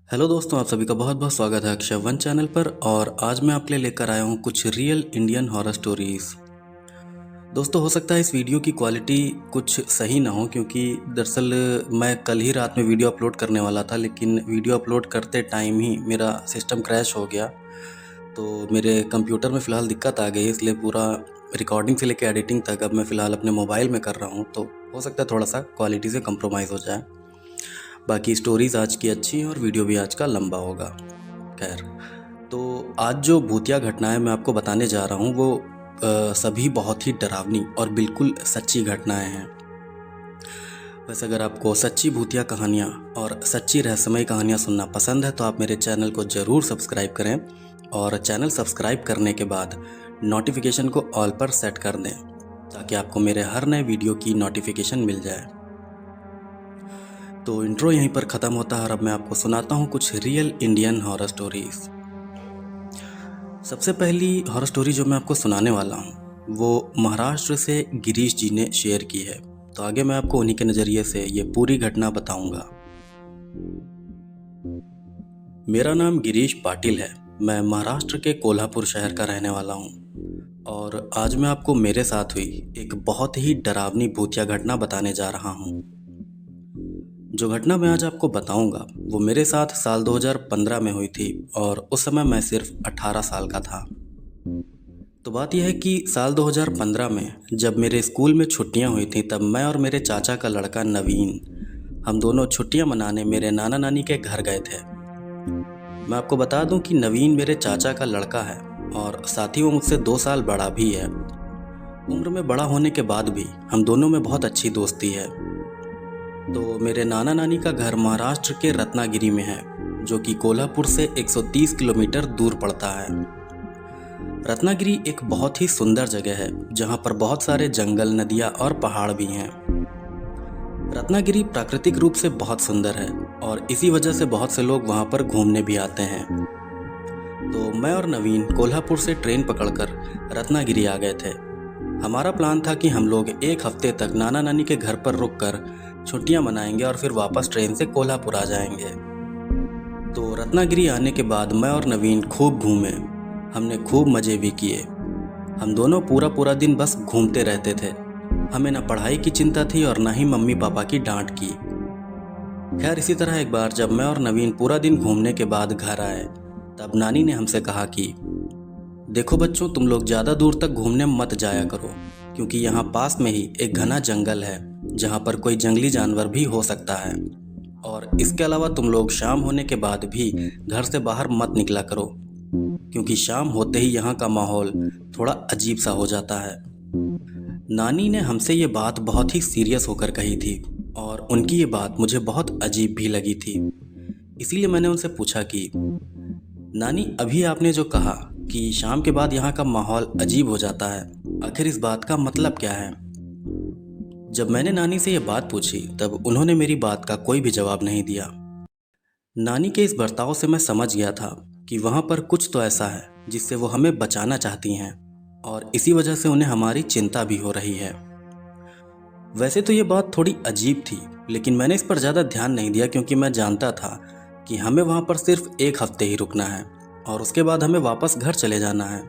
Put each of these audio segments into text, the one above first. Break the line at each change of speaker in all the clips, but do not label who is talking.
Hello दोस्तों, आप सभी का बहुत बहुत स्वागत है अक्षय वन चैनल पर। और आज मैं आपके लिए लेकर आया हूँ कुछ रियल इंडियन हॉरर स्टोरीज़। दोस्तों, हो सकता है इस वीडियो की क्वालिटी कुछ सही ना हो, क्योंकि दरअसल मैं कल ही रात में वीडियो अपलोड करने वाला था, लेकिन वीडियो अपलोड करते टाइम ही मेरा सिस्टम क्रैश हो गया। तो मेरे कंप्यूटर में फ़िलहाल दिक्कत आ गई, इसलिए पूरा रिकॉर्डिंग से लेकर एडिटिंग तक अब मैं फ़िलहाल अपने मोबाइल में कर रहा हूँ। तो हो सकता है थोड़ा सा क्वालिटी से कंप्रोमाइज़ हो जाए। बाकी स्टोरीज़ आज की अच्छी हैं और वीडियो भी आज का लंबा होगा। खैर, तो आज जो भूतिया घटनाएं मैं आपको बताने जा रहा हूँ वो सभी बहुत ही डरावनी और बिल्कुल सच्ची घटनाएं हैं। वैसे अगर आपको सच्ची भूतिया कहानियाँ और सच्ची रहस्यमय कहानियाँ सुनना पसंद है तो आप मेरे चैनल को ज़रूर सब्सक्राइब करें, और चैनल सब्सक्राइब करने के बाद नोटिफिकेशन को ऑल पर सेट कर दें, ताकि आपको मेरे हर नए वीडियो की नोटिफिकेशन मिल जाए। तो इंट्रो यहीं पर ख़त्म होता है और अब मैं आपको सुनाता हूँ कुछ रियल इंडियन हॉरर स्टोरीज़। सबसे पहली हॉरर स्टोरी जो मैं आपको सुनाने वाला हूँ वो महाराष्ट्र से गिरीश जी ने शेयर की है। तो आगे मैं आपको उन्हीं के नज़रिए से ये पूरी घटना बताऊंगा। मेरा नाम गिरीश पाटिल है। मैं महाराष्ट्र के कोल्हापुर शहर का रहने वाला हूँ, और आज मैं आपको मेरे साथ हुई एक बहुत ही डरावनी भूतिया घटना बताने जा रहा हूँ। जो घटना मैं आज आपको बताऊंगा वो मेरे साथ साल 2015 में हुई थी, और उस समय मैं सिर्फ 18 साल का था। तो बात यह है कि साल 2015 में जब मेरे स्कूल में छुट्टियां हुई थी, तब मैं और मेरे चाचा का लड़का नवीन, हम दोनों छुट्टियां मनाने मेरे नाना नानी के घर गए थे। मैं आपको बता दूं कि नवीन मेरे चाचा का लड़का है, और साथ ही वो मुझसे 2 साल बड़ा भी है। उम्र में बड़ा होने के बाद भी हम दोनों में बहुत अच्छी दोस्ती है। तो मेरे नाना नानी का घर महाराष्ट्र के रत्नागिरी में है, जो कि कोल्हापुर से 130 किलोमीटर दूर पड़ता है। रत्नागिरी एक बहुत ही सुंदर जगह है, जहां पर बहुत सारे जंगल, नदियां और पहाड़ भी हैं। रत्नागिरी प्राकृतिक रूप से बहुत सुंदर है, और इसी वजह से बहुत से लोग वहां पर घूमने भी आते हैं। तो मैं और नवीन कोल्हापुर से ट्रेन पकड़कर रत्नागिरी आ गए थे। हमारा प्लान था कि हम लोग एक हफ्ते तक नाना नानी के घर पर रुककर छुट्टियां मनाएंगे और फिर वापस ट्रेन से कोल्हापुर आ जाएंगे। तो रत्नागिरी आने के बाद मैं और नवीन खूब घूमे। हमने खूब मज़े भी किए। हम दोनों पूरा दिन बस घूमते रहते थे। हमें ना पढ़ाई की चिंता थी और ना ही मम्मी पापा की डांट की। खैर, इसी तरह एक बार जब मैं और नवीन पूरा दिन घूमने के बाद घर आए, तब नानी ने हमसे कहा कि देखो बच्चों, तुम लोग ज़्यादा दूर तक घूमने मत जाया करो, क्योंकि यहाँ पास में ही एक घना जंगल है जहाँ पर कोई जंगली जानवर भी हो सकता है। और इसके अलावा तुम लोग शाम होने के बाद भी घर से बाहर मत निकला करो, क्योंकि शाम होते ही यहाँ का माहौल थोड़ा अजीब सा हो जाता है। नानी ने हमसे ये बात बहुत ही सीरियस होकर कही थी, और उनकी ये बात मुझे बहुत अजीब भी लगी थी। इसीलिए मैंने उनसे पूछा कि नानी, अभी आपने जो कहा कि शाम के बाद यहाँ का माहौल अजीब हो जाता है, आखिर इस बात का मतलब क्या है? जब मैंने नानी से ये बात पूछी, तब उन्होंने मेरी बात का कोई भी जवाब नहीं दिया। नानी के इस बर्ताव से मैं समझ गया था कि वहाँ पर कुछ तो ऐसा है जिससे वो हमें बचाना चाहती हैं, और इसी वजह से उन्हें हमारी चिंता भी हो रही है। वैसे तो ये बात थोड़ी अजीब थी, लेकिन मैंने इस पर ज़्यादा ध्यान नहीं दिया, क्योंकि मैं जानता था कि हमें वहाँ पर सिर्फ एक हफ्ते ही रुकना है और उसके बाद हमें वापस घर चले जाना है।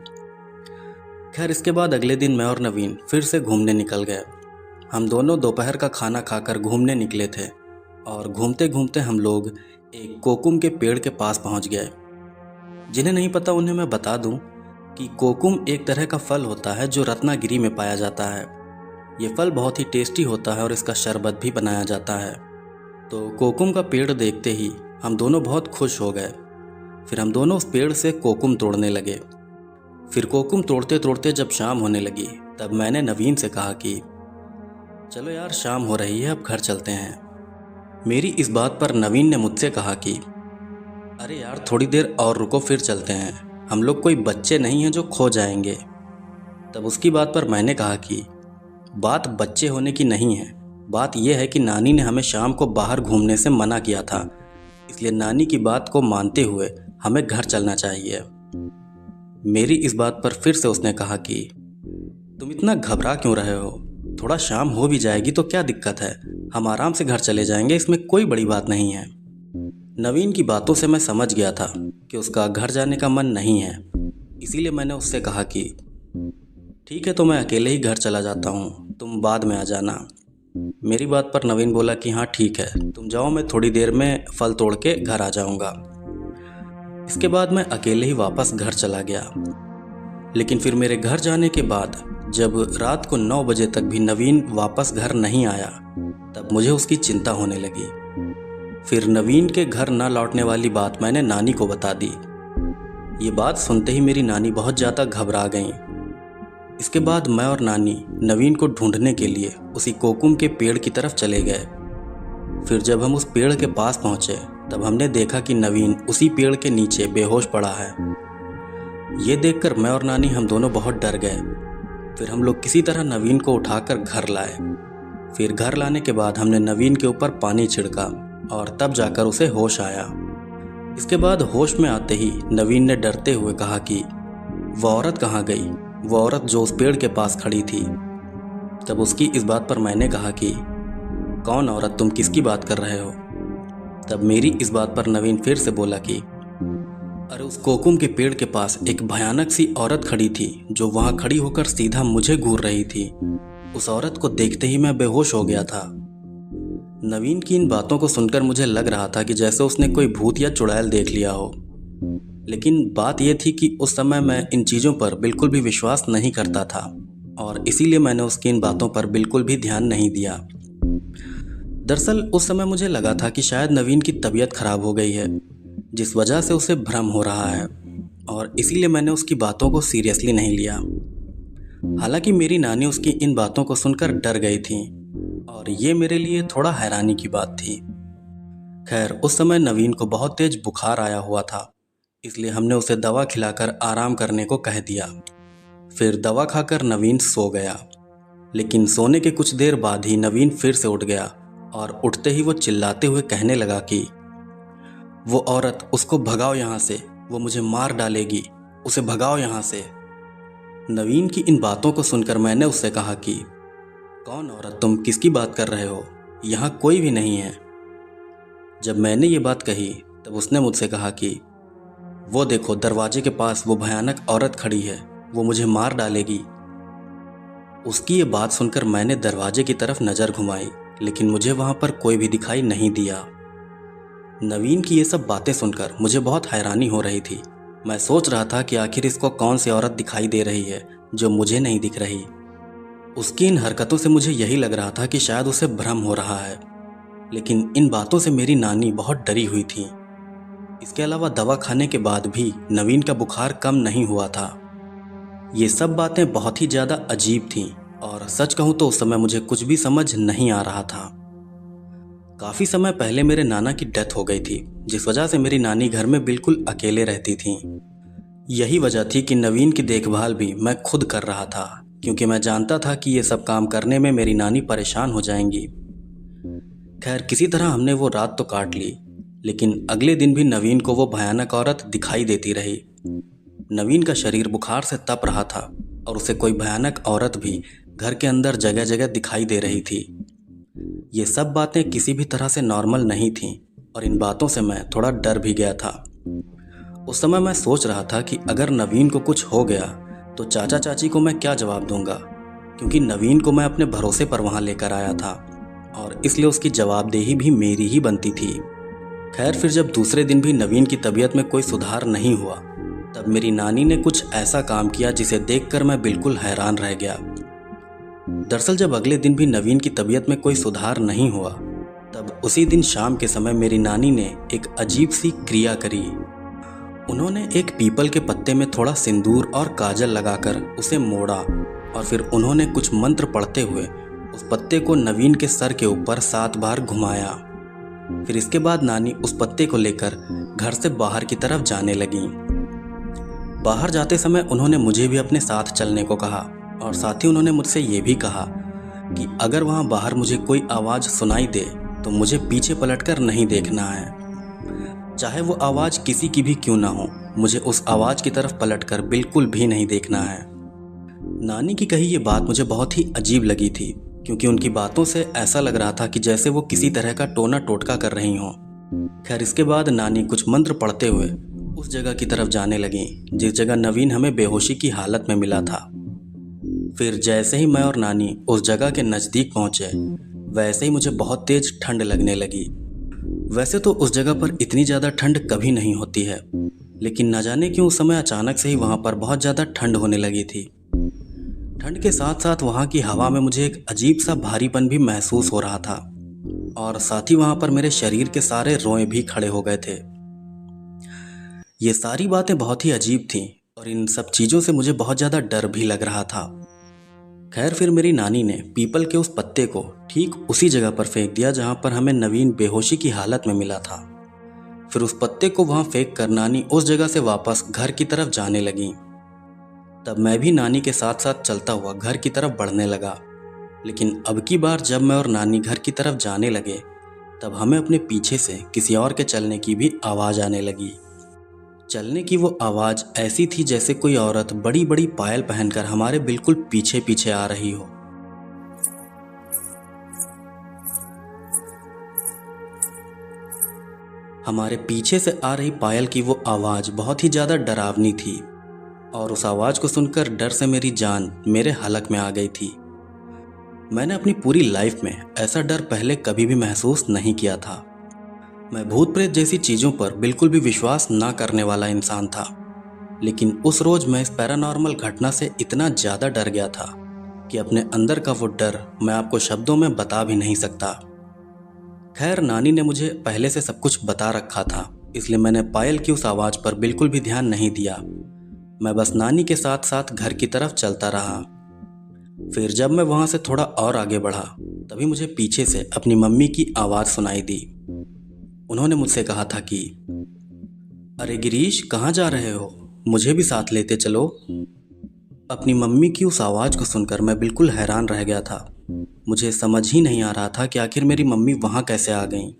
खैर, इसके बाद अगले दिन मैं और नवीन फिर से घूमने निकल गए। हम दोनों दोपहर का खाना खाकर घूमने निकले थे, और घूमते घूमते हम लोग एक कोकुम के पेड़ के पास पहुंच गए। जिन्हें नहीं पता उन्हें मैं बता दूं कि कोकुम एक तरह का फल होता है जो रत्नागिरी में पाया जाता है। ये फल बहुत ही टेस्टी होता है और इसका शरबत भी बनाया जाता है। तो कोकुम का पेड़ देखते ही हम दोनों बहुत खुश हो गए। फिर हम दोनों उस पेड़ से कोकुम तोड़ने लगे। फिर कोकुम तोड़ते तोड़ते जब शाम होने लगी, तब मैंने नवीन से कहा कि चलो यार, शाम हो रही है, अब घर चलते हैं। मेरी इस बात पर नवीन ने मुझसे कहा कि अरे यार, थोड़ी देर और रुको, फिर चलते हैं। हम लोग कोई बच्चे नहीं हैं जो खो जाएंगे। तब उसकी बात पर मैंने कहा कि बात बच्चे होने की नहीं है, बात यह है कि नानी ने हमें शाम को बाहर घूमने से मना किया था, इसलिए नानी की बात को मानते हुए हमें घर चलना चाहिए। मेरी इस बात पर फिर से उसने कहा कि तुम इतना घबरा क्यों रहे हो? थोड़ा शाम हो भी जाएगी तो क्या दिक्कत है, हम आराम से घर चले जाएंगे, इसमें कोई बड़ी बात नहीं है। नवीन की बातों से मैं समझ गया था कि उसका घर जाने का मन नहीं है। इसीलिए मैंने उससे कहा कि ठीक है, तो मैं अकेले ही घर चला जाता हूँ, तुम बाद में आ जाना। मेरी बात पर नवीन बोला कि हाँ ठीक है, तुम जाओ, मैं थोड़ी देर में फल तोड़ के घर आ जाऊँगा। इसके बाद मैं अकेले ही वापस घर चला गया। लेकिन फिर मेरे घर जाने के बाद जब रात को 9 बजे तक भी नवीन वापस घर नहीं आया, तब मुझे उसकी चिंता होने लगी। फिर नवीन के घर न लौटने वाली बात मैंने नानी को बता दी। ये बात सुनते ही मेरी नानी बहुत ज़्यादा घबरा गईं। इसके बाद मैं और नानी नवीन को ढूंढने के लिए उसी कोकुम के पेड़ की तरफ चले गए। फिर जब हम उस पेड़ के पास पहुंचे, तब हमने देखा कि नवीन उसी पेड़ के नीचे बेहोश पड़ा है। ये देखकर मैं और नानी हम दोनों बहुत डर गए। फिर हम लोग किसी तरह नवीन को उठाकर घर लाए। फिर घर लाने के बाद हमने नवीन के ऊपर पानी छिड़का और तब जाकर उसे होश आया। इसके बाद होश में आते ही नवीन ने डरते हुए कहा कि वो औरत कहाँ गई, वो औरत जो उस पेड़ के पास खड़ी थी। तब उसकी इस बात पर मैंने कहा कि कौन औरत, तुम किसकी बात कर रहे हो? तब मेरी इस बात पर नवीन फिर से बोला कि अरे उस कोकुम के पेड़ के पास एक भयानक सी औरत खड़ी थी, जो वहां खड़ी होकर सीधा मुझे घूर रही थी। उस औरत को देखते ही मैं बेहोश हो गया था। नवीन की इन बातों को सुनकर मुझे लग रहा था कि जैसे उसने कोई भूत या चुड़ैल देख लिया हो। लेकिन बात यह थी कि उस समय मैं इन चीज़ों पर बिल्कुल भी विश्वास नहीं करता था और इसीलिए मैंने उसकी इन बातों पर बिल्कुल भी ध्यान नहीं दिया। दरअसल उस समय मुझे लगा था कि शायद नवीन की तबीयत खराब हो गई है, जिस वजह से उसे भ्रम हो रहा है, और इसीलिए मैंने उसकी बातों को सीरियसली नहीं लिया। हालांकि मेरी नानी उसकी इन बातों को सुनकर डर गई थी और ये मेरे लिए थोड़ा हैरानी की बात थी। खैर, उस समय नवीन को बहुत तेज बुखार आया हुआ था, इसलिए हमने उसे दवा खिलाकर आराम करने को कह दिया। फिर दवा खाकर नवीन सो गया। लेकिन सोने के कुछ देर बाद ही नवीन फिर से उठ गया और उठते ही वो चिल्लाते हुए कहने लगा कि वो औरत, उसको भगाओ यहाँ से, वो मुझे मार डालेगी, उसे भगाओ यहाँ से। नवीन की इन बातों को सुनकर मैंने उससे कहा कि कौन औरत, तुम किसकी बात कर रहे हो? यहाँ कोई भी नहीं है। जब मैंने ये बात कही, तब उसने मुझसे कहा कि वो देखो, दरवाजे के पास वो भयानक औरत खड़ी है, वो मुझे मार डालेगी। उसकी ये बात सुनकर मैंने दरवाजे की तरफ नज़र घुमाई, लेकिन मुझे वहाँ पर कोई भी दिखाई नहीं दिया। नवीन की ये सब बातें सुनकर मुझे बहुत हैरानी हो रही थी। मैं सोच रहा था कि आखिर इसको कौन सी औरत दिखाई दे रही है जो मुझे नहीं दिख रही। उसकी इन हरकतों से मुझे यही लग रहा था कि शायद उसे भ्रम हो रहा है। लेकिन इन बातों से मेरी नानी बहुत डरी हुई थी। इसके अलावा दवा खाने के बाद भी नवीन का बुखार कम नहीं हुआ था। ये सब बातें बहुत ही ज़्यादा अजीब थीं और सच कहूँ तो उस समय मुझे कुछ भी समझ नहीं आ रहा था। काफ़ी समय पहले मेरे नाना की डेथ हो गई थी, जिस वजह से मेरी नानी घर में बिल्कुल अकेले रहती थी। यही वजह थी कि नवीन की देखभाल भी मैं खुद कर रहा था, क्योंकि मैं जानता था कि ये सब काम करने में मेरी नानी परेशान हो जाएंगी। खैर, किसी तरह हमने वो रात तो काट ली, लेकिन अगले दिन भी नवीन को वो भयानक औरत दिखाई देती रही। नवीन का शरीर बुखार से तप रहा था और उसे कोई भयानक औरत भी घर के अंदर जगह जगह दिखाई दे रही थी। ये सब बातें किसी भी तरह से नॉर्मल नहीं थीं और इन बातों से मैं थोड़ा डर भी गया था। उस समय मैं सोच रहा था कि अगर नवीन को कुछ हो गया तो चाचा चाची को मैं क्या जवाब दूंगा, क्योंकि नवीन को मैं अपने भरोसे पर वहाँ लेकर आया था और इसलिए उसकी जवाबदेही भी मेरी ही बनती थी। खैर, फिर जब दूसरे दिन भी नवीन की तबीयत में कोई सुधार नहीं हुआ, तब मेरी नानी ने कुछ ऐसा काम किया जिसे देखकर मैं बिल्कुल हैरान रह गया। दरअसल जब अगले दिन भी नवीन की तबीयत में कोई सुधार नहीं हुआ, तब उसी दिन शाम के समय मेरी नानी ने एक अजीब सी क्रिया करी। उन्होंने एक पीपल के पत्ते में थोड़ा सिंदूर और काजल लगाकर उसे मोड़ा और फिर उन्होंने कुछ मंत्र पढ़ते हुए उस पत्ते को नवीन के सर के ऊपर 7 बार घुमाया। फिर इसके बाद नानी उस पत्ते को लेकर घर से बाहर की तरफ जाने लगी। बाहर जाते समय उन्होंने मुझे भी अपने साथ चलने को कहा और साथ ही उन्होंने मुझसे ये भी कहा कि अगर वहाँ बाहर मुझे कोई आवाज़ सुनाई दे तो मुझे पीछे पलटकर नहीं देखना है। चाहे वो आवाज़ किसी की भी क्यों ना हो, मुझे उस आवाज़ की तरफ पलटकर बिल्कुल भी नहीं देखना है। नानी की कही ये बात मुझे बहुत ही अजीब लगी थी, क्योंकि उनकी बातों से ऐसा लग रहा था कि जैसे वो किसी तरह का टोना टोटका कर रही हों। खैर इसके बाद नानी कुछ मंत्र पढ़ते हुए उस जगह की तरफ जाने लगी जिस जगह नवीन हमें बेहोशी की हालत में मिला था। फिर जैसे ही मैं और नानी उस जगह के नज़दीक पहुंचे, वैसे ही मुझे बहुत तेज ठंड लगने लगी। वैसे तो उस जगह पर इतनी ज़्यादा ठंड कभी नहीं होती है, लेकिन न जाने क्यों उस समय अचानक से ही वहाँ पर बहुत ज़्यादा ठंड होने लगी थी। ठंड के साथ साथ वहाँ की हवा में मुझे एक अजीब सा भारीपन भी महसूस हो रहा था, और साथ ही वहाँ पर मेरे शरीर के सारे रोए भी खड़े हो गए थे। ये सारी बातें बहुत ही अजीब थीं और इन सब चीज़ों से मुझे बहुत ज़्यादा डर भी लग रहा था। खैर फिर मेरी नानी ने पीपल के उस पत्ते को ठीक उसी जगह पर फेंक दिया जहाँ पर हमें नवीन बेहोशी की हालत में मिला था। फिर उस पत्ते को वहाँ फेंक कर नानी उस जगह से वापस घर की तरफ जाने लगी। तब मैं भी नानी के साथ साथ चलता हुआ घर की तरफ बढ़ने लगा। लेकिन अब की बार जब मैं और नानी घर की तरफ जाने लगे, तब हमें अपने पीछे से किसी और के चलने की भी आवाज़ आने लगी। चलने की वो आवाज़ ऐसी थी जैसे कोई औरत बड़ी बड़ी पायल पहनकर हमारे बिल्कुल पीछे पीछे आ रही हो। हमारे पीछे से आ रही पायल की वो आवाज़ बहुत ही ज़्यादा डरावनी थी, और उस आवाज़ को सुनकर डर से मेरी जान मेरे हलक में आ गई थी। मैंने अपनी पूरी लाइफ में ऐसा डर पहले कभी भी महसूस नहीं किया था। मैं भूत प्रेत जैसी चीज़ों पर बिल्कुल भी विश्वास ना करने वाला इंसान था, लेकिन उस रोज़ मैं इस पैरानॉर्मल घटना से इतना ज़्यादा डर गया था कि अपने अंदर का वो डर मैं आपको शब्दों में बता भी नहीं सकता। खैर नानी ने मुझे पहले से सब कुछ बता रखा था, इसलिए मैंने पायल की उस आवाज़ पर बिल्कुल भी ध्यान नहीं दिया। मैं बस नानी के साथ साथ घर की तरफ चलता रहा। फिर जब मैं वहाँ से थोड़ा और आगे बढ़ा, तभी मुझे पीछे से अपनी मम्मी की आवाज़ सुनाई दी। उन्होंने मुझसे कहा था कि अरे गिरीश, कहाँ जा रहे हो? मुझे भी साथ लेते चलो। अपनी मम्मी की उस आवाज़ को सुनकर मैं बिल्कुल हैरान रह गया था। मुझे समझ ही नहीं आ रहा था कि आखिर मेरी मम्मी वहाँ कैसे आ गईं,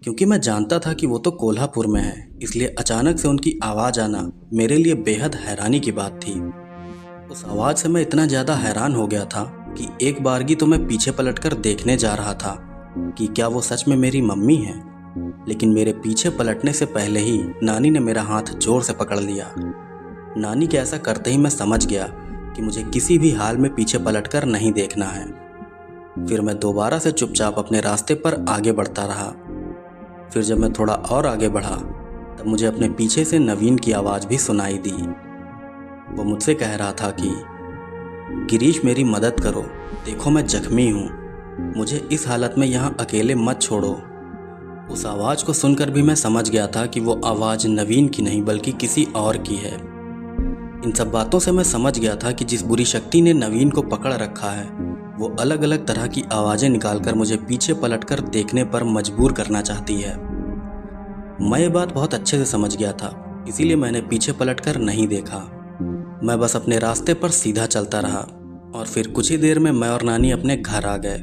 क्योंकि मैं जानता था कि वो तो कोल्हापुर में है, इसलिए अचानक से उनकी आवाज़ आना मेरे लिए बेहद हैरानी की बात थी। उस आवाज़ से मैं इतना ज़्यादा हैरान हो गया था कि एक बारगी तो मैं पीछे पलटकर देखने जा रहा था कि क्या वो सच में मेरी मम्मी है, लेकिन मेरे पीछे पलटने से पहले ही नानी ने मेरा हाथ जोर से पकड़ लिया। नानी के ऐसा करते ही मैं समझ गया कि मुझे किसी भी हाल में पीछे पलटकर नहीं देखना है। फिर मैं दोबारा से चुपचाप अपने रास्ते पर आगे बढ़ता रहा। फिर जब मैं थोड़ा और आगे बढ़ा, तब मुझे अपने पीछे से नवीन की आवाज़ भी सुनाई दी। वो मुझसे कह रहा था कि गिरीश, मेरी मदद करो, देखो मैं जख्मी हूँ, मुझे इस हालत में यहाँ अकेले मत छोड़ो। उस आवाज़ को सुनकर भी मैं समझ गया था कि वो आवाज़ नवीन की नहीं बल्कि किसी और की है। इन सब बातों से मैं समझ गया था कि जिस बुरी शक्ति ने नवीन को पकड़ रखा है, वो अलग अलग तरह की आवाज़ें निकालकर मुझे पीछे पलटकर देखने पर मजबूर करना चाहती है। मैं ये बात बहुत अच्छे से समझ गया था, इसीलिए मैंने पीछे पलटकर नहीं देखा। मैं बस अपने रास्ते पर सीधा चलता रहा, और फिर कुछ ही देर में मैं और नानी अपने घर आ गए।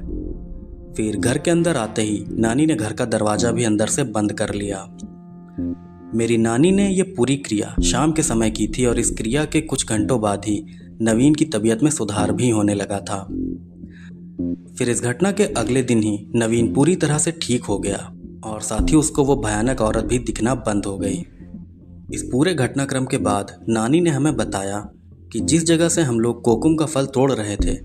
फिर घर के अंदर आते ही नानी ने घर का दरवाज़ा भी अंदर से बंद कर लिया। मेरी नानी ने ये पूरी क्रिया शाम के समय की थी, और इस क्रिया के कुछ घंटों बाद ही नवीन की तबीयत में सुधार भी होने लगा था। फिर इस घटना के अगले दिन ही नवीन पूरी तरह से ठीक हो गया, और साथ ही उसको वो भयानक औरत भी दिखना बंद हो गई। इस पूरे घटनाक्रम के बाद नानी ने हमें बताया कि जिस जगह से हम लोग कोकुम का फल तोड़ रहे थे,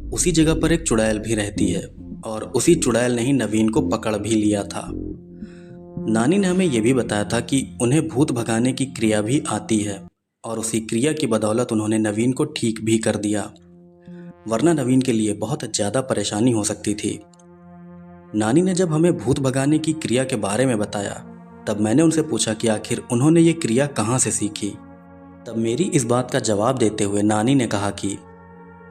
उसी जगह पर एक चुड़ैल भी रहती है, और उसी चुड़ैल ने ही नवीन को पकड़ भी लिया था। नानी ने हमें यह भी बताया था कि उन्हें भूत भगाने की क्रिया भी आती है, और उसी क्रिया की बदौलत उन्होंने नवीन को ठीक भी कर दिया, वरना नवीन के लिए बहुत ज़्यादा परेशानी हो सकती थी। नानी ने जब हमें भूत भगाने की क्रिया के बारे में बताया, तब मैंने उनसे पूछा कि आखिर उन्होंने ये क्रिया कहाँ से सीखी। तब मेरी इस बात का जवाब देते हुए नानी ने कहा कि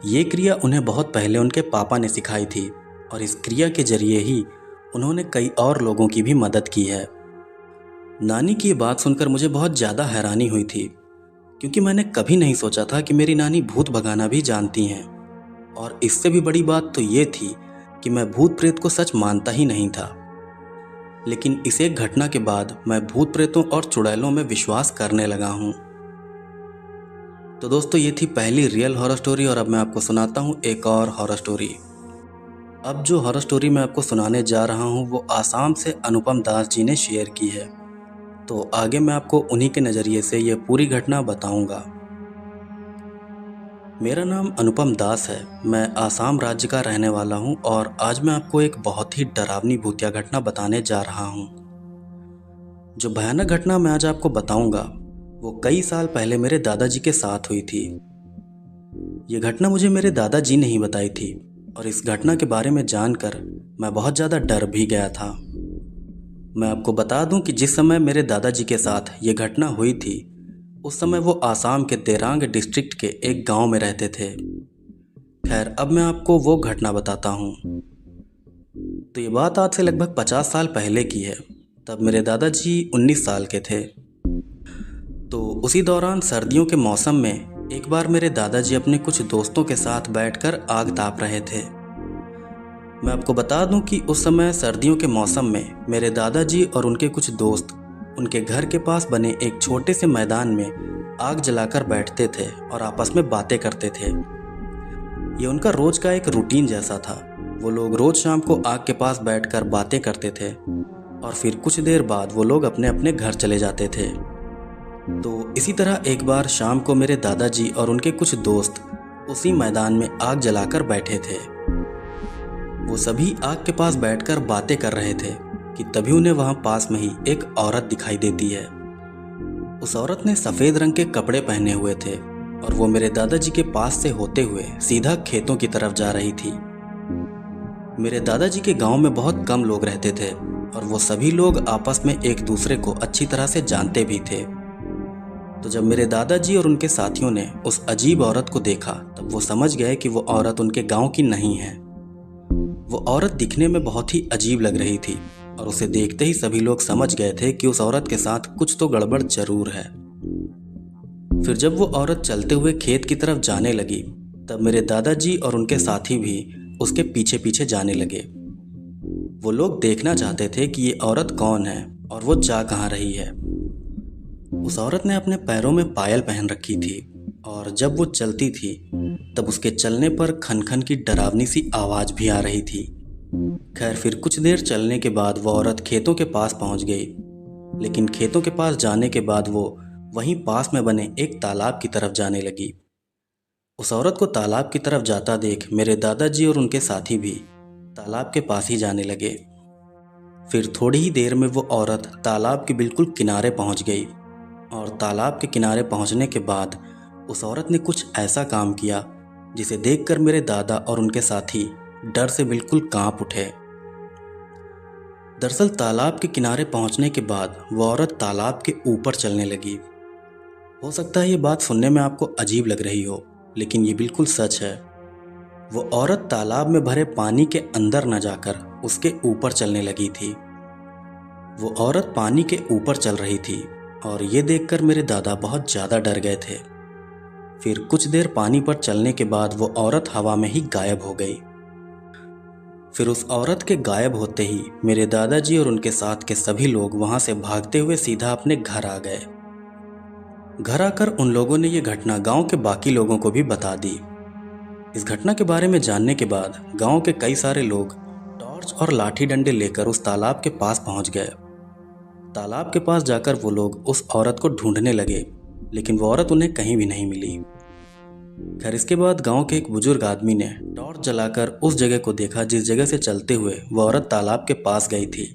ये क्रिया उन्हें बहुत पहले उनके पापा ने सिखाई थी, और इस क्रिया के जरिए ही उन्होंने कई और लोगों की भी मदद की है। नानी की ये बात सुनकर मुझे बहुत ज़्यादा हैरानी हुई थी, क्योंकि मैंने कभी नहीं सोचा था कि मेरी नानी भूत भगाना भी जानती हैं। और इससे भी बड़ी बात तो ये थी कि मैं भूत प्रेत को सच मानता ही नहीं था, लेकिन इस एक घटना के बाद मैं भूत प्रेतों और चुड़ैलों में विश्वास करने लगा हूँ। तो दोस्तों, ये थी पहली रियल हॉरर स्टोरी, और अब मैं आपको सुनाता हूँ एक और हॉरर स्टोरी। अब जो हॉरर स्टोरी मैं आपको सुनाने जा रहा हूँ वो आसाम से अनुपम दास जी ने शेयर की है। तो आगे मैं आपको उन्हीं के नज़रिए से ये पूरी घटना बताऊंगा। मेरा नाम अनुपम दास है। मैं आसाम राज्य का रहने वाला हूँ और आज मैं आपको एक बहुत ही डरावनी भूतिया घटना बताने जा रहा हूँ। जो भयानक घटना मैं आज आपको बताऊंगा वो कई साल पहले मेरे दादाजी के साथ हुई थी। ये घटना मुझे मेरे दादाजी ने ही बताई थी और इस घटना के बारे में जानकर मैं बहुत ज़्यादा डर भी गया था। मैं आपको बता दूं कि जिस समय मेरे दादाजी के साथ ये घटना हुई थी उस समय वो आसाम के देरांग डिस्ट्रिक्ट के एक गांव में रहते थे। खैर, अब मैं आपको वो घटना बताता हूँ। तो ये बात आज से लगभग 50 साल पहले की है। तब मेरे दादाजी 19 साल के थे। तो उसी दौरान सर्दियों के मौसम में एक बार मेरे दादाजी अपने कुछ दोस्तों के साथ बैठकर आग ताप रहे थे। मैं आपको बता दूं कि उस समय सर्दियों के मौसम में मेरे दादाजी और उनके कुछ दोस्त उनके घर के पास बने एक छोटे से मैदान में आग जलाकर बैठते थे और आपस में बातें करते थे। ये उनका रोज का एक रूटीन जैसा था। वो लोग रोज शाम को आग के पास बैठकर बातें करते थे और फिर कुछ देर बाद वो लोग अपने अपने घर चले जाते थे। तो इसी तरह एक बार शाम को मेरे दादाजी और उनके कुछ दोस्त उसी मैदान में आग जलाकर बैठे थे। वो सभी आग के पास बैठकर बातें कर रहे थे कि तभी उन्हें वहां पास में ही एक औरत दिखाई देती है। उस औरत ने सफ़ेद रंग के कपड़े पहने हुए थे और वो मेरे दादाजी के पास से होते हुए सीधा खेतों की तरफ जा रही थी। मेरे दादाजी के गांव में बहुत कम लोग रहते थे और वो सभी लोग आपस में एक दूसरे को अच्छी तरह से जानते भी थे। तो जब मेरे दादाजी और उनके साथियों ने उस अजीब औरत को देखा तब वो समझ गए कि वो औरत उनके गांव की नहीं है। वो औरत दिखने में बहुत ही अजीब लग रही थी और उसे देखते ही सभी लोग समझ गए थे कि उस औरत के साथ कुछ तो गड़बड़ जरूर है। फिर जब वो औरत चलते हुए खेत की तरफ जाने लगी तब मेरे दादाजी और उनके साथी भी उसके पीछे पीछे जाने लगे। वो लोग देखना चाहते थे कि ये औरत कौन है और वो जा कहाँ रही है। उस औरत ने अपने पैरों में पायल पहन रखी थी और जब वो चलती थी तब उसके चलने पर खनखन की डरावनी सी आवाज भी आ रही थी। खैर, फिर कुछ देर चलने के बाद वो औरत खेतों के पास पहुंच गई। लेकिन खेतों के पास जाने के बाद वो वहीं पास में बने एक तालाब की तरफ जाने लगी। उस औरत को तालाब की तरफ जाता देख मेरे दादाजी और उनके साथी भी तालाब के पास ही जाने लगे। फिर थोड़ी ही देर में वो औरत तालाब के बिल्कुल किनारे पहुंच गई और तालाब के किनारे पहुंचने के बाद उस औरत ने कुछ ऐसा काम किया जिसे देखकर मेरे दादा और उनके साथी डर से बिल्कुल कांप उठे। दरअसल तालाब के किनारे पहुंचने के बाद वो औरत तालाब के ऊपर चलने लगी। हो सकता है ये बात सुनने में आपको अजीब लग रही हो, लेकिन ये बिल्कुल सच है। वो औरत तालाब में भरे पानी के अंदर न जाकर उसके ऊपर चलने लगी थी। वो औरत पानी के ऊपर चल रही थी और ये देखकर मेरे दादा बहुत ज़्यादा डर गए थे। फिर कुछ देर पानी पर चलने के बाद वो औरत हवा में ही गायब हो गई। फिर उस औरत के गायब होते ही मेरे दादाजी और उनके साथ के सभी लोग वहां से भागते हुए सीधा अपने घर आ गए। घर आकर उन लोगों ने ये घटना गांव के बाकी लोगों को भी बता दी। इस घटना के बारे में जानने के बाद गांव के कई सारे लोग टॉर्च और लाठी डंडे लेकर उस तालाब के पास पहुंच गए। तालाब के पास जाकर वो लोग उस औरत को ढूंढने लगे, लेकिन वो औरत उन्हें कहीं भी नहीं मिली। खैर, इसके बाद गांव के एक बुजुर्ग आदमी ने टॉर्च जलाकर उस जगह को देखा जिस जगह से चलते हुए वो औरत तालाब के पास गई थी।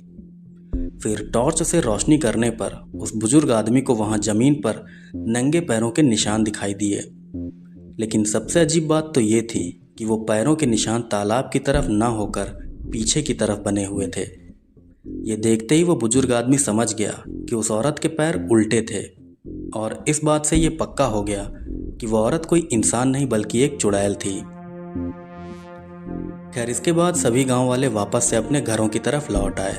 फिर टॉर्च से रोशनी करने पर उस बुजुर्ग आदमी को वहां जमीन पर नंगे पैरों के निशान दिखाई दिए। लेकिन सबसे अजीब बात तो ये थी कि वो पैरों के निशान तालाब की तरफ ना होकर पीछे की तरफ बने हुए थे। ये देखते ही वो बुजुर्ग आदमी समझ गया कि उस औरत के पैर उल्टे थे और इस बात से ये पक्का हो गया कि वो औरत कोई इंसान नहीं बल्कि एक चुड़ैल थी। खैर, इसके बाद सभी गांव वाले वापस से अपने घरों की तरफ लौट आए।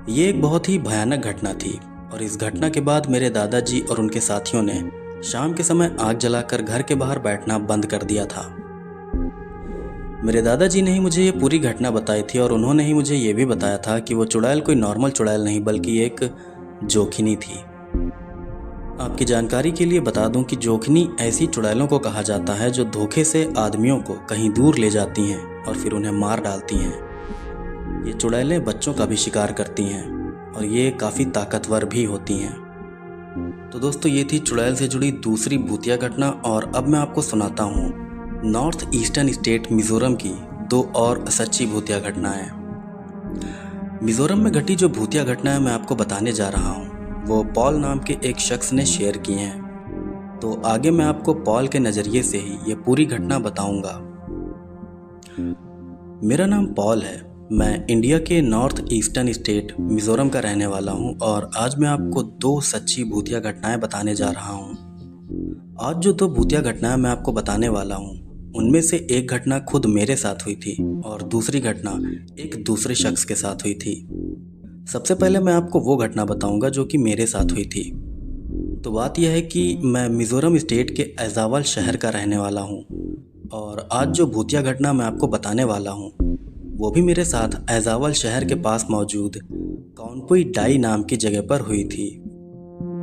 ये एक बहुत ही भयानक घटना थी और इस घटना के बाद मेरे दादाजी और उनके साथियों ने शाम के समय आग जलाकर घर के बाहर बैठना बंद कर दिया था। मेरे दादाजी ने ही मुझे ये पूरी घटना बताई थी और उन्होंने ही मुझे ये भी बताया था कि वो चुड़ैल कोई नॉर्मल चुड़ैल नहीं बल्कि एक जोखिनी थी। आपकी जानकारी के लिए बता दूं कि जोखनी ऐसी चुड़ैलों को कहा जाता है जो धोखे से आदमियों को कहीं दूर ले जाती हैं और फिर उन्हें मार डालती हैं। ये चुड़ैलें बच्चों का भी शिकार करती हैं और ये काफ़ी ताकतवर भी होती हैं। तो दोस्तों, ये थी चुड़ैल से जुड़ी दूसरी भूतिया घटना। और अब मैं आपको सुनाता हूँ नॉर्थ ईस्टर्न स्टेट मिज़ोरम की 2 और सच्ची भूतिया घटनाएं। मिज़ोरम में घटी जो भूतिया घटना है मैं आपको बताने जा रहा हूँ, वो पॉल नाम के एक शख्स ने शेयर की हैं। तो आगे मैं आपको पॉल के नज़रिए से ही ये पूरी घटना बताऊंगा। मेरा नाम पॉल है। मैं इंडिया के नॉर्थ ईस्टर्न स्टेट मिज़ोरम का रहने वाला हूँ और आज मैं आपको 2 सच्ची भूतिया घटनाएं बताने जा रहा हूँ। आज जो 2 भूतिया घटनाएं मैं आपको बताने वाला हूँ, उनमें से एक घटना खुद मेरे साथ हुई थी और दूसरी घटना एक दूसरे शख्स के साथ हुई थी। सबसे पहले मैं आपको वो घटना बताऊंगा जो कि मेरे साथ हुई थी। तो बात यह है कि मैं मिज़ोरम स्टेट के ऐज़ावल शहर का रहने वाला हूँ और आज जो भूतिया घटना मैं आपको बताने वाला हूँ वो भी मेरे साथ ऐज़ावल शहर के पास मौजूद कौनपुई डाई नाम की जगह पर हुई थी।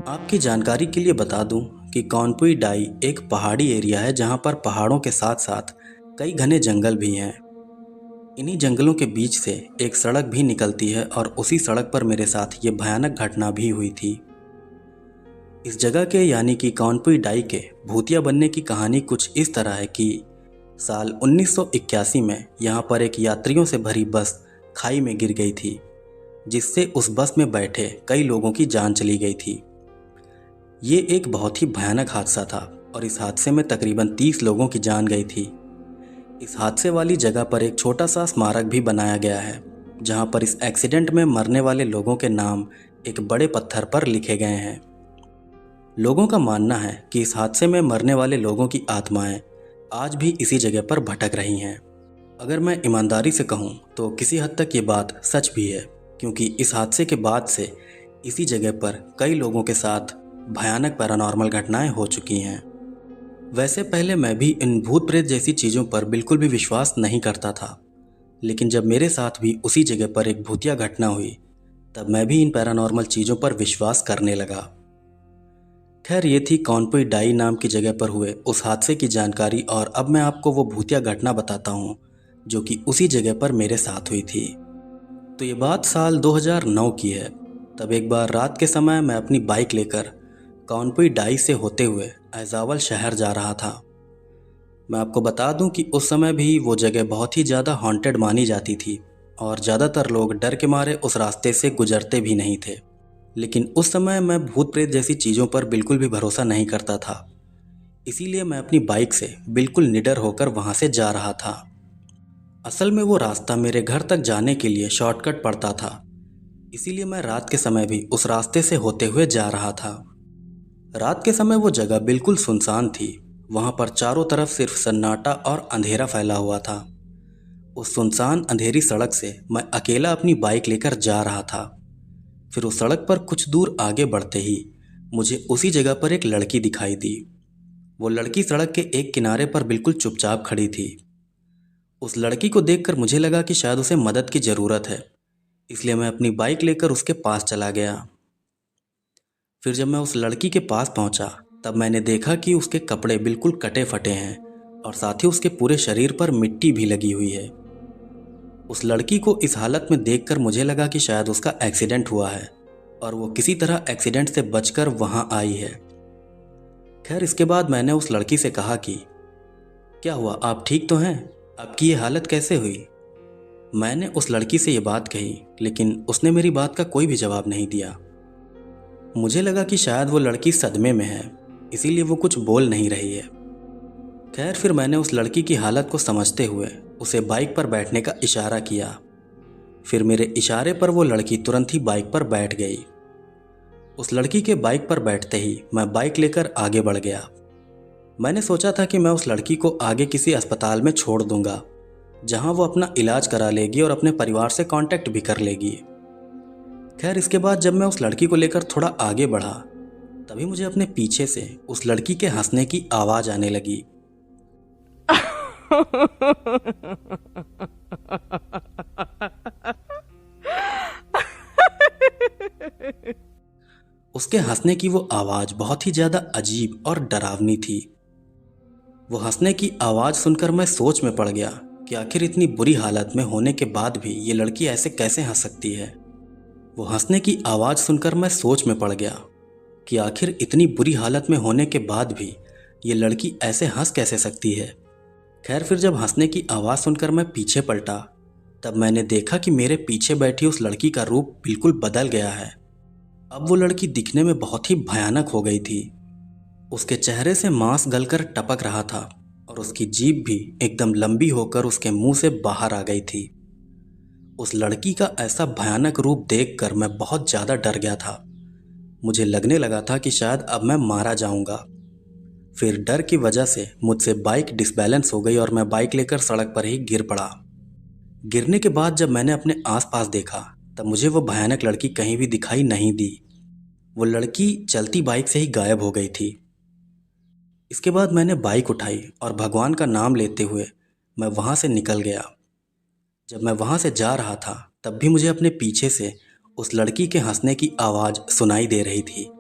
आपकी जानकारी के लिए बता दूं कि कौनपुई डाई एक पहाड़ी एरिया है जहां पर पहाड़ों के साथ साथ कई घने जंगल भी हैं। इन्हीं जंगलों के बीच से एक सड़क भी निकलती है और उसी सड़क पर मेरे साथ ये भयानक घटना भी हुई थी। इस जगह के यानी कि कौनपुई डाई के भूतिया बनने की कहानी कुछ इस तरह है कि साल 1981 में यहाँ पर एक यात्रियों से भरी बस खाई में गिर गई थी, जिससे उस बस में बैठे कई लोगों की जान चली गई थी। ये एक बहुत ही भयानक हादसा था और इस हादसे में तकरीबन 30 लोगों की जान गई थी। इस हादसे वाली जगह पर एक छोटा सा स्मारक भी बनाया गया है, जहाँ पर इस एक्सीडेंट में मरने वाले लोगों के नाम एक बड़े पत्थर पर लिखे गए हैं। लोगों का मानना है कि इस हादसे में मरने वाले लोगों की आत्माएं आज भी इसी जगह पर भटक रही हैं। अगर मैं ईमानदारी से कहूँ तो किसी हद तक ये बात सच भी है, क्योंकि इस हादसे के बाद से इसी जगह पर कई लोगों के साथ भयानक पैरानॉर्मल घटनाएं हो चुकी हैं। वैसे पहले मैं भी इन भूत प्रेत जैसी चीज़ों पर बिल्कुल भी विश्वास नहीं करता था, लेकिन जब मेरे साथ भी उसी जगह पर एक भूतिया घटना हुई तब मैं भी इन पैरानॉर्मल चीज़ों पर विश्वास करने लगा। खैर, ये थी कौनपुई डाई नाम की जगह पर हुए उस हादसे की जानकारी और अब मैं आपको वो भूतिया घटना बताता हूँ जो कि उसी जगह पर मेरे साथ हुई थी। तो ये बात साल 2009 की है। तब एक बार रात के समय मैं अपनी बाइक लेकर कौनपुई डाई से होते हुए ऐज़ावल शहर जा रहा था। मैं आपको बता दूं कि उस समय भी वो जगह बहुत ही ज़्यादा हॉन्टेड मानी जाती थी और ज़्यादातर लोग डर के मारे उस रास्ते से गुजरते भी नहीं थे। लेकिन उस समय मैं भूत प्रेत जैसी चीज़ों पर बिल्कुल भी भरोसा नहीं करता था, इसीलिए मैं अपनी बाइक से बिल्कुल निडर होकर वहाँ से जा रहा था। असल में वो रास्ता मेरे घर तक जाने के लिए शॉर्टकट पड़ता था, इसीलिए मैं रात के समय भी उस रास्ते से होते हुए जा रहा था। रात के समय वो जगह बिल्कुल सुनसान थी। वहाँ पर चारों तरफ सिर्फ सन्नाटा और अंधेरा फैला हुआ था। उस सुनसान अंधेरी सड़क से मैं अकेला अपनी बाइक लेकर जा रहा था। फिर उस सड़क पर कुछ दूर आगे बढ़ते ही मुझे उसी जगह पर एक लड़की दिखाई दी। वो लड़की सड़क के एक किनारे पर बिल्कुल चुपचाप खड़ी थी। उस लड़की को देखकर मुझे लगा कि शायद उसे मदद की ज़रूरत है, इसलिए मैं अपनी बाइक लेकर उसके पास चला गया। फिर जब मैं उस लड़की के पास पहुंचा तब मैंने देखा कि उसके कपड़े बिल्कुल कटे फटे हैं और साथ ही उसके पूरे शरीर पर मिट्टी भी लगी हुई है। उस लड़की को इस हालत में देखकर मुझे लगा कि शायद उसका एक्सीडेंट हुआ है और वो किसी तरह एक्सीडेंट से बचकर वहां आई है। खैर, इसके बाद मैंने उस लड़की से कहा कि क्या हुआ, आप ठीक तो हैं? आपकी ये हालत कैसे हुई? मैंने उस लड़की से ये बात कही, लेकिन उसने मेरी बात का कोई भी जवाब नहीं दिया। मुझे लगा कि शायद वो लड़की सदमे में है, इसीलिए वो कुछ बोल नहीं रही है। खैर, फिर मैंने उस लड़की की हालत को समझते हुए उसे बाइक पर बैठने का इशारा किया। फिर मेरे इशारे पर वो लड़की तुरंत ही बाइक पर बैठ गई। उस लड़की के बाइक पर बैठते ही मैं बाइक लेकर आगे बढ़ गया। मैंने सोचा था कि मैं उस लड़की को आगे किसी अस्पताल में छोड़ दूंगा, जहां वो अपना इलाज करा लेगी और अपने परिवार से कांटेक्ट भी कर लेगी। खैर, इसके बाद जब मैं उस लड़की को लेकर थोड़ा आगे बढ़ा तभी मुझे अपने पीछे से उस लड़की के हंसने की आवाज़ आने लगी। उसके हंसने की वो आवाज़ बहुत ही ज़्यादा अजीब और डरावनी थी। वो हंसने की आवाज़ सुनकर मैं सोच में पड़ गया कि आखिर इतनी बुरी हालत में होने के बाद भी ये लड़की ऐसे कैसे हंस सकती है। वो हंसने की आवाज़ सुनकर मैं सोच में पड़ गया कि आखिर इतनी बुरी हालत में होने के बाद भी ये लड़की ऐसे हंस कैसे सकती है। खैर फिर जब हंसने की आवाज़ सुनकर मैं पीछे पलटा, तब मैंने देखा कि मेरे पीछे बैठी उस लड़की का रूप बिल्कुल बदल गया है। अब वो लड़की दिखने में बहुत ही भयानक हो गई थी। उसके चेहरे से मांस गलकर टपक रहा था और उसकी जीभ भी एकदम लंबी होकर उसके मुंह से बाहर आ गई थी। उस लड़की का ऐसा भयानक रूप देखकर मैं बहुत ज़्यादा डर गया था। मुझे लगने लगा था कि शायद अब मैं मारा जाऊंगा। फिर डर की वजह से मुझसे बाइक डिसबैलेंस हो गई और मैं बाइक लेकर सड़क पर ही गिर पड़ा। गिरने के बाद जब मैंने अपने आसपास देखा, तब मुझे वो भयानक लड़की कहीं भी दिखाई नहीं दी। वो लड़की चलती बाइक से ही गायब हो गई थी। इसके बाद मैंने बाइक उठाई और भगवान का नाम लेते हुए मैं वहाँ से निकल गया। जब मैं वहाँ से जा रहा था, तब भी मुझे अपने पीछे से उस लड़की के हंसने की आवाज़ सुनाई दे रही थी।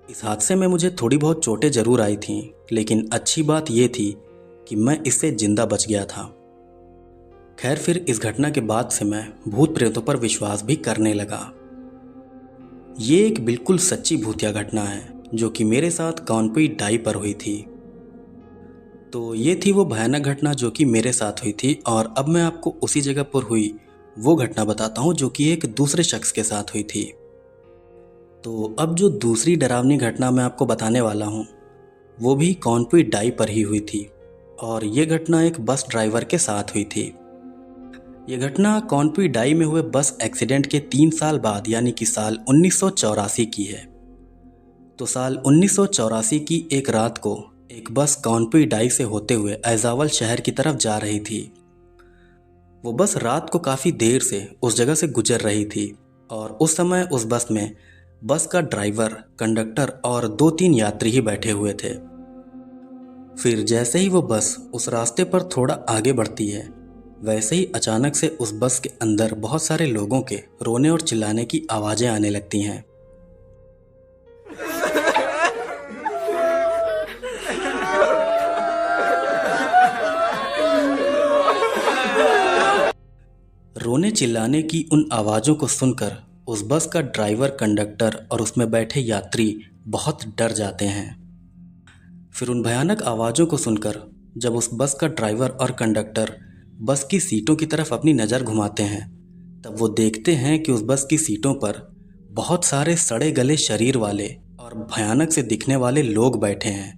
इस हादसे में मुझे थोड़ी बहुत चोटें ज़रूर आई थीं, लेकिन अच्छी बात यह थी कि मैं इससे जिंदा बच गया था। खैर फिर इस घटना के बाद से मैं भूत प्रेतों पर विश्वास भी करने लगा। ये एक बिल्कुल सच्ची भूतिया घटना है जो कि मेरे साथ कानपुई डाई पर हुई थी। तो ये थी वो भयानक घटना जो कि मेरे साथ हुई थी, और अब मैं आपको उसी जगह पर हुई वो घटना बताता हूँ जो कि एक दूसरे शख्स के साथ हुई थी। तो अब जो दूसरी डरावनी घटना मैं आपको बताने वाला हूँ वो भी कानपुई डाई पर ही हुई थी, और ये घटना एक बस ड्राइवर के साथ हुई थी। ये घटना कानपुई डाई में हुए बस एक्सीडेंट के 3 साल बाद यानी कि साल 1984 की है। तो साल 1984 की एक रात को एक बस कानपुई डाई से होते हुए ऐजावल शहर की तरफ जा रही थी। वो बस रात को काफ़ी देर से उस जगह से गुजर रही थी, और उस समय उस बस में बस का ड्राइवर, कंडक्टर और 2-3 यात्री ही बैठे हुए थे। फिर जैसे ही वो बस उस रास्ते पर थोड़ा आगे बढ़ती है, वैसे ही अचानक से उस बस के अंदर बहुत सारे लोगों के रोने और चिल्लाने की आवाज़ें आने लगती हैं। रोने चिल्लाने की उन आवाज़ों को सुनकर उस बस का ड्राइवर, कंडक्टर और उसमें बैठे यात्री बहुत डर जाते हैं। फिर उन भयानक आवाज़ों को सुनकर जब उस बस का ड्राइवर और कंडक्टर बस की सीटों की तरफ अपनी नज़र घुमाते हैं, तब वो देखते हैं कि उस बस की सीटों पर बहुत सारे सड़े गले शरीर वाले और भयानक से दिखने वाले लोग बैठे हैं,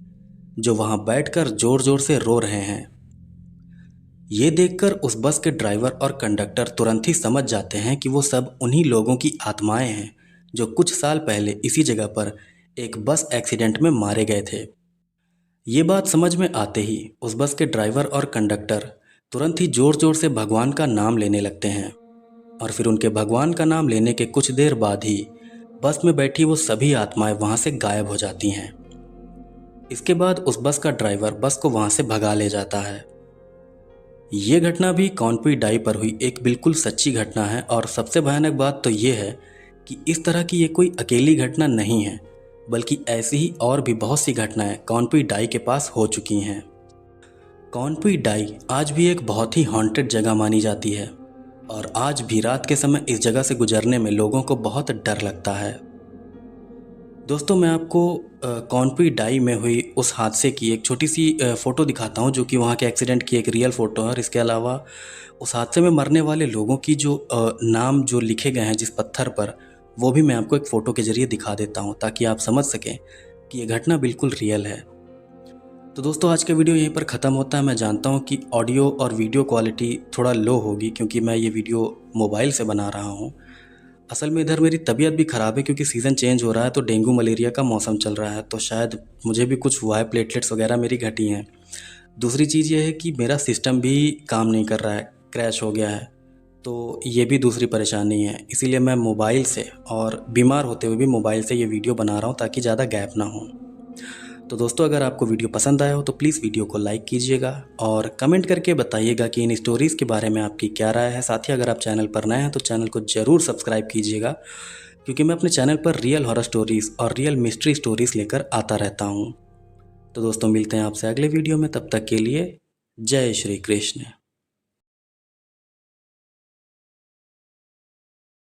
जो वहाँ बैठकर ज़ोर ज़ोर से रो रहे हैं। ये देखकर उस बस के ड्राइवर और कंडक्टर तुरंत ही समझ जाते हैं कि वो सब उन्हीं लोगों की आत्माएं हैं जो कुछ साल पहले इसी जगह पर एक बस एक्सीडेंट में मारे गए थे। ये बात समझ में आते ही उस बस के ड्राइवर और कंडक्टर तुरंत ही ज़ोर ज़ोर से भगवान का नाम लेने लगते हैं, और फिर उनके भगवान का नाम लेने के कुछ देर बाद ही बस में बैठी वो सभी आत्माएं वहाँ से गायब हो जाती हैं। इसके बाद उस बस का ड्राइवर बस को वहाँ से भगा ले जाता है। ये घटना भी कानपुई डाई पर हुई एक बिल्कुल सच्ची घटना है, और सबसे भयानक बात तो ये है कि इस तरह की ये कोई अकेली घटना नहीं है, बल्कि ऐसी ही और भी बहुत सी घटनाएं कानपुई डाई के पास हो चुकी हैं। कानपुई डाई आज भी एक बहुत ही हॉन्टेड जगह मानी जाती है, और आज भी रात के समय इस जगह से गुजरने में लोगों को बहुत डर लगता है। दोस्तों, मैं आपको कानपुई डाई में हुई उस हादसे की एक छोटी सी फ़ोटो दिखाता हूं, जो कि वहां के एक्सीडेंट की एक रियल फ़ोटो है। और इसके अलावा उस हादसे में मरने वाले लोगों की जो नाम जो लिखे गए हैं जिस पत्थर पर, वो भी मैं आपको एक फ़ोटो के ज़रिए दिखा देता हूं, ताकि आप समझ सकें कि ये घटना बिल्कुल रियल है। तो दोस्तों, आज का वीडियो यहीं पर ख़त्म होता है। मैं जानता हूँ कि ऑडियो और वीडियो क्वालिटी थोड़ा लो होगी, क्योंकि मैं ये वीडियो मोबाइल से बना रहा हूँ। असल में इधर मेरी तबीयत भी ख़राब है, क्योंकि सीज़न चेंज हो रहा है, तो डेंगू मलेरिया का मौसम चल रहा है, तो शायद मुझे भी कुछ हुआ है, प्लेटलेट्स वगैरह मेरी घटी हैं। दूसरी चीज़ ये है कि मेरा सिस्टम भी काम नहीं कर रहा है, क्रैश हो गया है। तो ये भी दूसरी परेशानी है, इसीलिए मैं मोबाइल से और बीमार होते हुए भी मोबाइल से ये वीडियो बना रहा हूँ ताकि ज़्यादा गैप ना हो। तो दोस्तों, अगर आपको वीडियो पसंद आया हो तो प्लीज़ वीडियो को लाइक कीजिएगा और कमेंट करके बताइएगा कि इन स्टोरीज़ के बारे में आपकी क्या राय है। साथ ही अगर आप चैनल पर नए हैं तो चैनल को ज़रूर सब्सक्राइब कीजिएगा, क्योंकि मैं अपने चैनल पर रियल हॉरर स्टोरीज़ और रियल मिस्ट्री स्टोरीज़ लेकर आता रहता हूँ। तो दोस्तों, मिलते हैं आपसे अगले वीडियो में, तब तक के लिए जय श्री कृष्ण।